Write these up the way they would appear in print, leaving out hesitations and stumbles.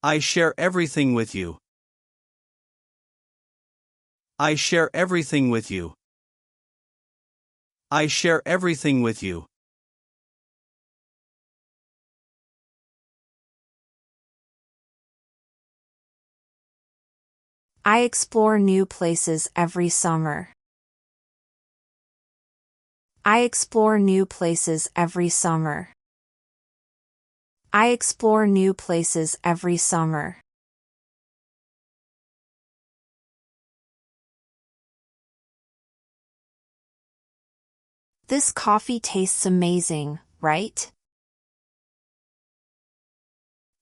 I share everything with you. I share everything with you. I share everything with you. I explore new places every summer. I explore new places every summer. I explore new places every summer. This coffee tastes amazing, right?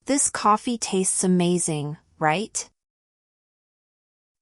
This coffee tastes amazing, right?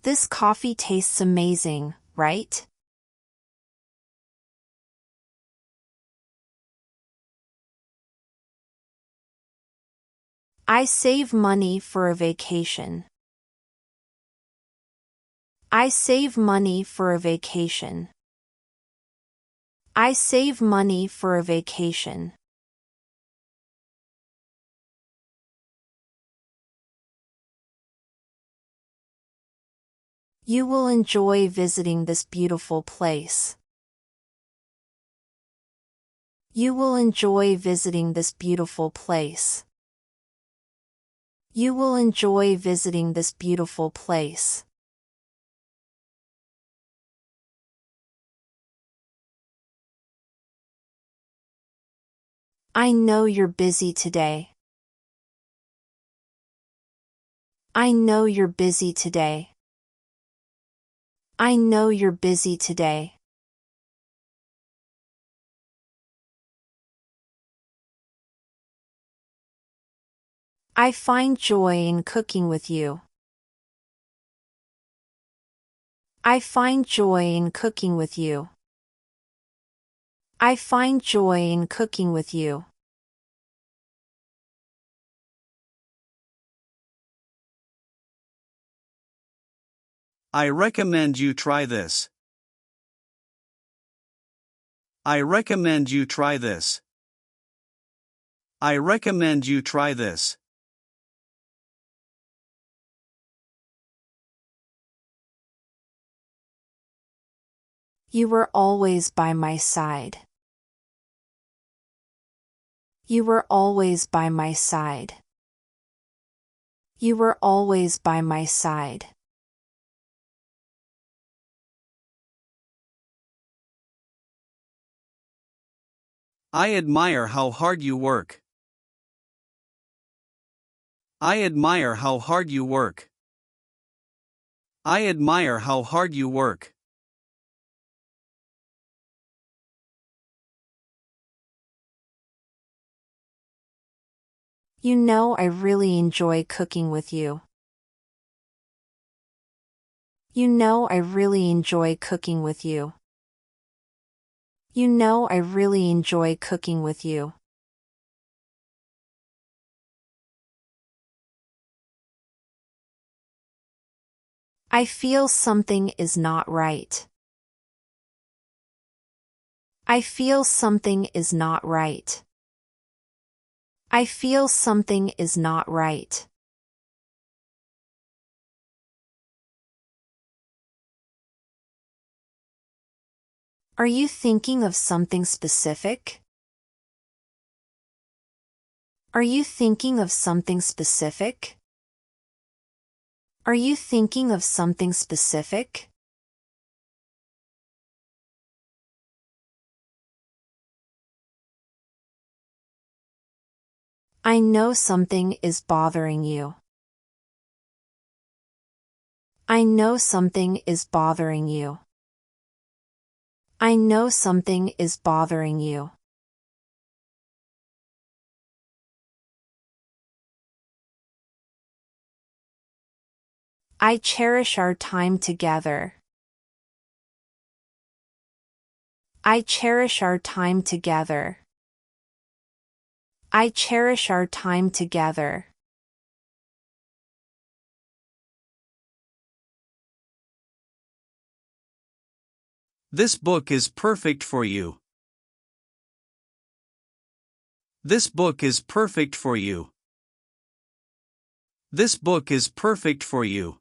This coffee tastes amazing, right? I save money for a vacation. I save money for a vacation. I save money for a vacation. You will enjoy visiting this beautiful place. You will enjoy visiting this beautiful place. You will enjoy visiting this beautiful place. I know you're busy today. I know you're busy today. I know you're busy today. I find joy in cooking with you. I find joy in cooking with you. I find joy in cooking with you. I recommend you try this. I recommend you try this. I recommend you try this. You were always by my side. You were always by my side. You were always by my side. I admire how hard you work. I admire how hard you work. I admire how hard you work. You know I really enjoy cooking with you. You know I really enjoy cooking with you. You know I really enjoy cooking with you. I feel something is not right. I feel something is not right. I feel something is not right. Are you thinking of something specific? Are you thinking of something specific? Are you thinking of something specific? I know something is bothering you. I know something is bothering you. I know something is bothering you. I cherish our time together. I cherish our time together. I cherish our time together. This book is perfect for you. This book is perfect for you. This book is perfect for you.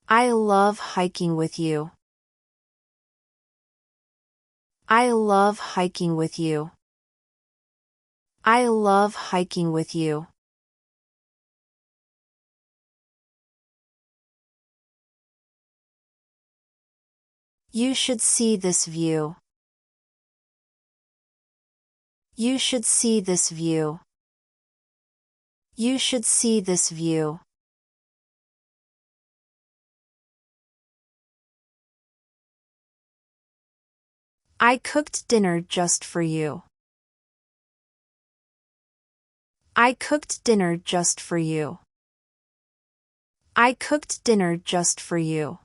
I love hiking with you. I love hiking with you. I love hiking with you. You should see this view. You should see this view. You should see this view. I cooked dinner just for you. I cooked dinner just for you. I cooked dinner just for you.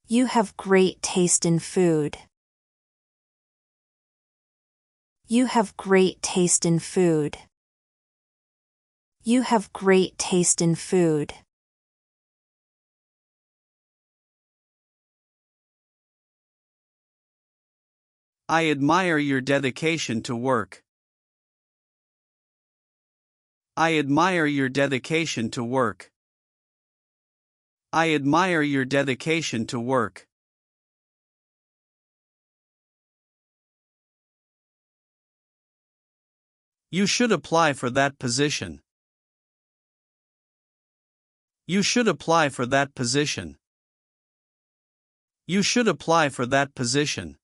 You have great taste in food. You have great taste in food. You have great taste in food. I admire your dedication to work. I admire your dedication to work. I admire your dedication to work. You should apply for that position. You should apply for that position. You should apply for that position.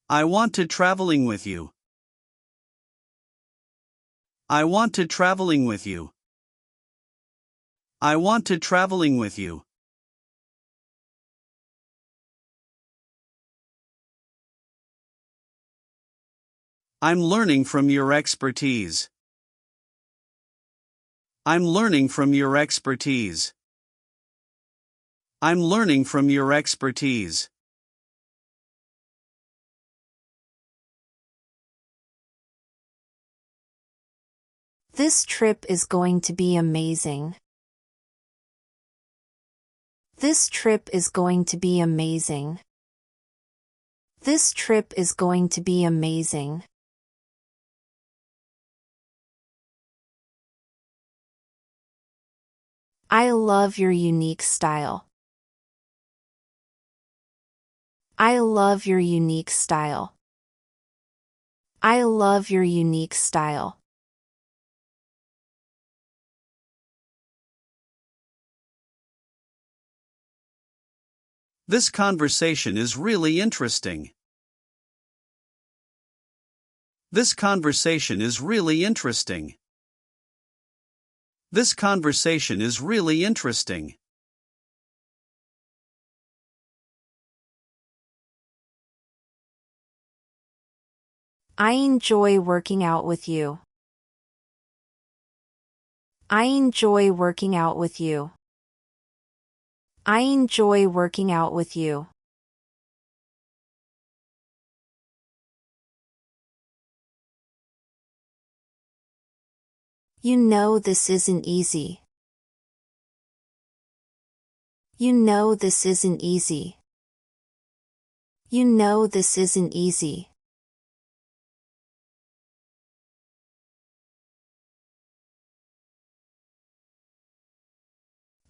I want to traveling with you. I want to traveling with you. I want to traveling with you. I'm learning from your expertise. I'm learning from your expertise. I'm learning from your expertise. This trip is going to be amazing. This trip is going to be amazing. This trip is going to be amazing. I love your unique style. I love your unique style. I love your unique style. This conversation is really interesting. This conversation is really interesting. This conversation is really interesting. I enjoy working out with you. I enjoy working out with you. I enjoy working out with you. You know this isn't easy. You know this isn't easy. You know this isn't easy.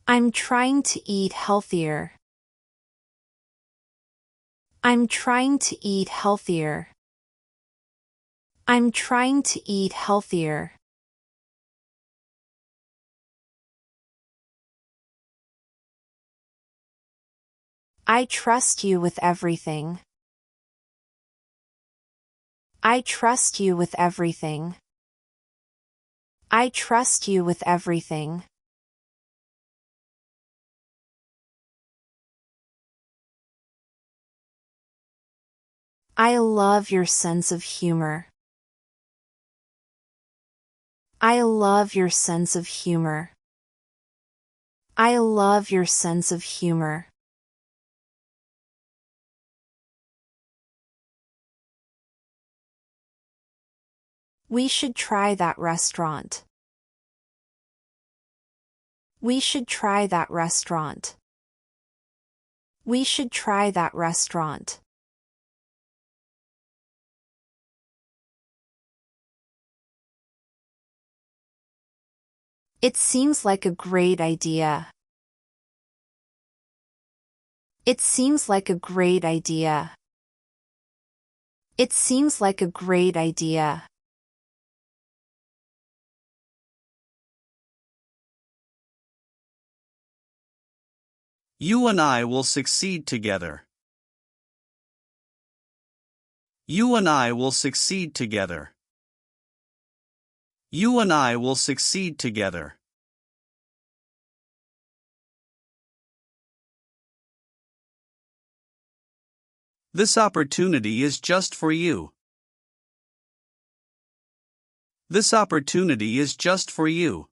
I'm trying to eat healthier. I'm trying to eat healthier. I'm trying to eat healthier. I trust you with everything. I trust you with everything. I trust you with everything. I love your sense of humor. I love your sense of humor. I love your sense of humor. We should try that restaurant. We should try that restaurant. We should try that restaurant. It seems like a great idea. It seems like a great idea. It seems like a great idea. You and I will succeed together. You and I will succeed together. You and I will succeed together. This opportunity is just for you. This opportunity is just for you.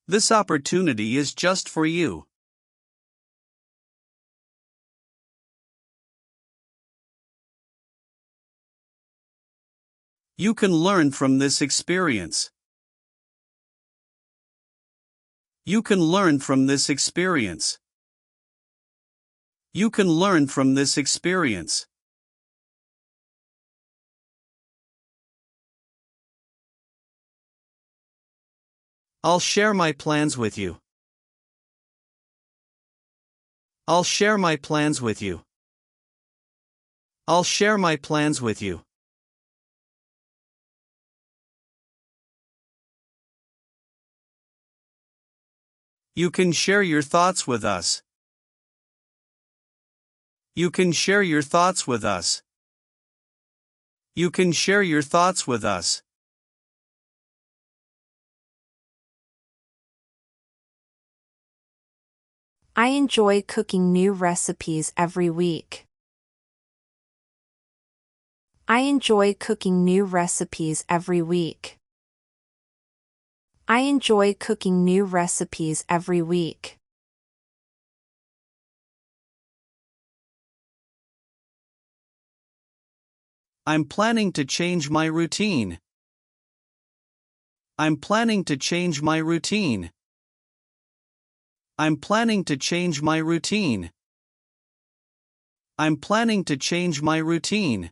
This opportunity is just for you. You can learn from this experience. You can learn from this experience. You can learn from this experience. I'll share my plans with you. I'll share my plans with you. I'll share my plans with you. You can share your thoughts with us. You can share your thoughts with us. You can share your thoughts with us. I enjoy cooking new recipes every week. I enjoy cooking new recipes every week. I enjoy cooking new recipes every week. I'm planning to change my routine. I'm planning to change my routine. I'm planning to change my routine. I'm planning to change my routine.